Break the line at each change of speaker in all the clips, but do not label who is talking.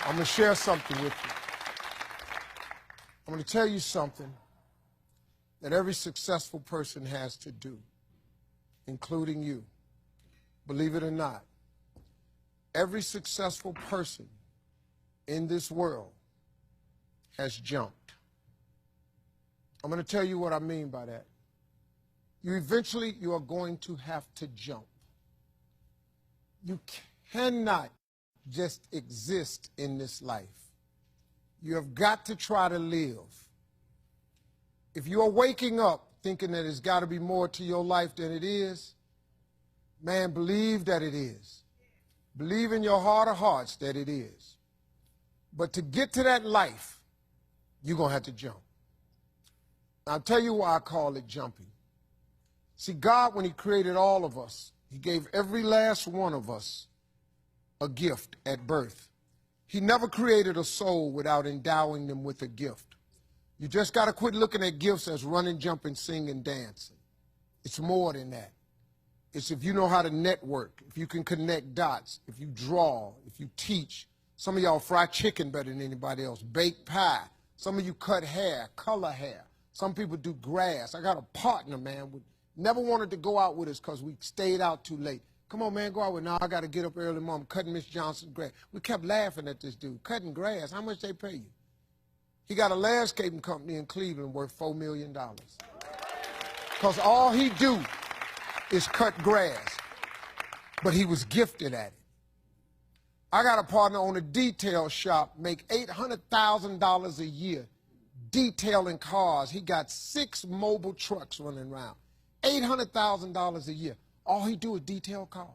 I'm going to share something with you. I'm going to tell you something that every successful person has to do, including you. Believe it or not, every successful person in this world has jumped. I'm going to tell you what I mean by that. You are going to have to jump. You cannot just exist in this life. You have got to try to live. If you are waking up thinking that there's got to be more to your life than it is, man, believe that it is. Believe in your heart of hearts that it is. But to get to that life, you're going to have to jump. I'll tell you why I call it jumping. See, God, when he created all of us, he gave every last one of us a gift at birth. He never created a soul without endowing them with a gift. You just got to quit looking at gifts as running, jumping, singing, dancing. It's more than that. It's if you know how to network, if you can connect dots, if you draw, if you teach. Some of y'all fry chicken better than anybody else, bake pie. Some of you cut hair, color hair. Some people do grass. I got a partner, man, never wanted to go out with us because we stayed out too late. Come on, man, go out with me. Now I got to get up early, Mom, cutting Miss Johnson's grass. We kept laughing at this dude, cutting grass. How much they pay you? He got a landscaping company in Cleveland worth $4 million. Because all he do is cut grass. But he was gifted at it. I got a partner on a detail shop, make $800,000 a year detailing cars. He got 6 mobile trucks running around. $800,000 a year. All he do is detail cars.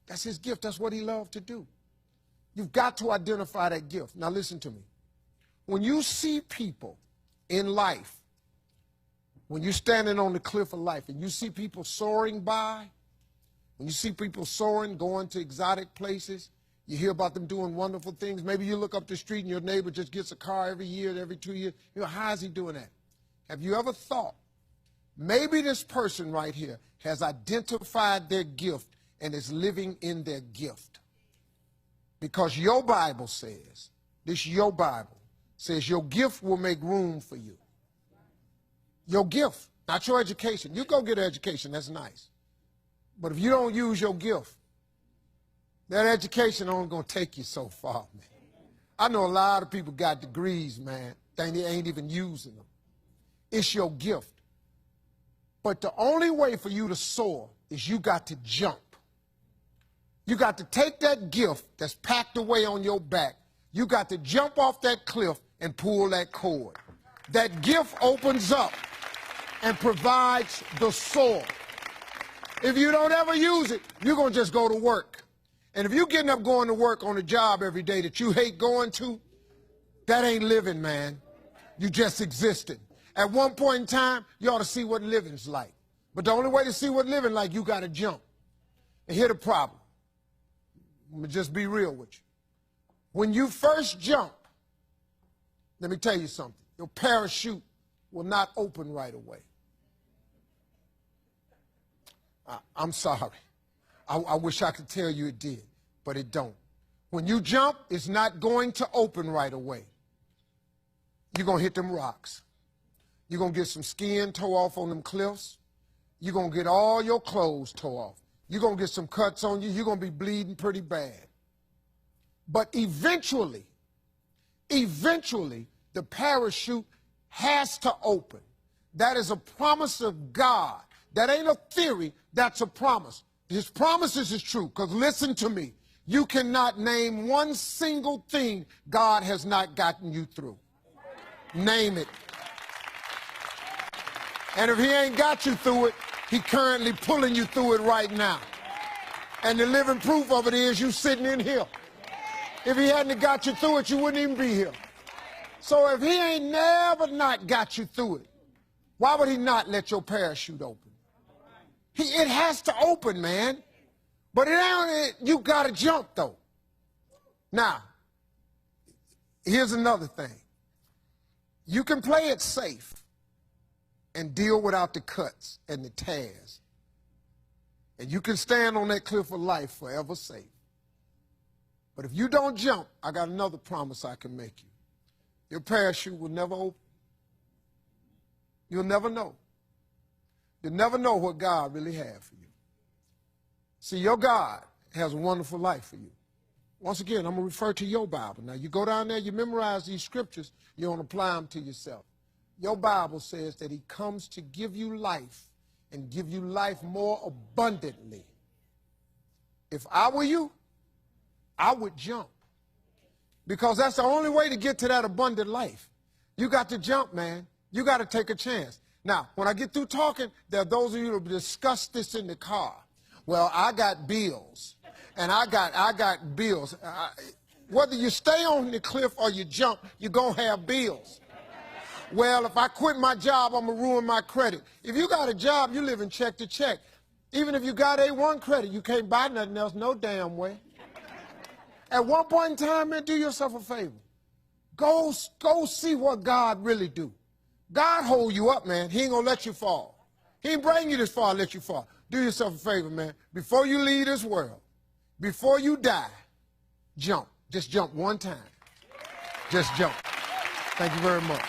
That's his gift. That's what he loved to do. You've got to identify that gift. Now listen to me. When you see people in life, when you're standing on the cliff of life and you see people soaring by, when you see people soaring, going to exotic places, you hear about them doing wonderful things. Maybe you look up the street and your neighbor just gets a car every year, every 2 years. You know, how is he doing that? Have you ever thought, maybe this person right here has identified their gift and is living in their gift? Because your Bible says, your Bible says your gift will make room for you. Your gift, not your education. You go get an education, that's nice. But if you don't use your gift, that education only going to take you so far, man. I know a lot of people got degrees, man. They ain't even using them. It's your gift. But the only way for you to soar is you got to jump. You got to take that gift that's packed away on your back. You got to jump off that cliff and pull that cord. That gift opens up and provides the soar. If you don't ever use it, you're going to just go to work. And if you're getting up going to work on a job every day that you hate going to, that ain't living, man. You just existed. At one point in time, you ought to see what living's like. But the only way to see what living like, you got to jump. And here's the problem. I'm going to just be real with you. When you first jump, let me tell you something. Your parachute will not open right away. I'm sorry. I wish I could tell you it did, but it don't. When you jump, it's not going to open right away. You're going to hit them rocks. You're going to get some skin tore off on them cliffs. You're going to get all your clothes tore off. You're going to get some cuts on you. You're going to be bleeding pretty bad. But eventually, the parachute has to open. That is a promise of God. That ain't a theory, that's a promise. His promises is true, because listen to me. You cannot name one single thing God has not gotten you through. Name it. And if he ain't got you through it, he currently pulling you through it right now. And the living proof of it is you sitting in here. If he hadn't got you through it, you wouldn't even be here. So if he ain't never not got you through it, why would he not let your parachute open? It has to open, man. But you got to jump, though. Now, here's another thing. You can play it safe and deal without the cuts and the tears. And you can stand on that cliff of life forever safe. But if you don't jump, I got another promise I can make you. Your parachute will never open. You'll never know. You'll never know what God really has for you. See, your God has a wonderful life for you. Once again, I'm going to refer to your Bible. Now, you go down there, you memorize these scriptures, you don't apply them to yourself. Your Bible says that he comes to give you life and give you life more abundantly. If I were you, I would jump. Because that's the only way to get to that abundant life. You got to jump, man. You got to take a chance. Now, when I get through talking, there are those of you who discuss this in the car. Well, I got bills, and I got bills. Whether you stay on the cliff or you jump, you're going to have bills. Well, if I quit my job, I'm going to ruin my credit. If you got a job, you live in check to check. Even if you got A1 credit, you can't buy nothing else no damn way. At one point in time, man, do yourself a favor. Go see what God really do. God hold you up, man. He ain't going to let you fall. He ain't bring you this far to let you fall. Do yourself a favor, man. Before you leave this world, before you die, jump. Just jump one time. Just jump. Thank you very much.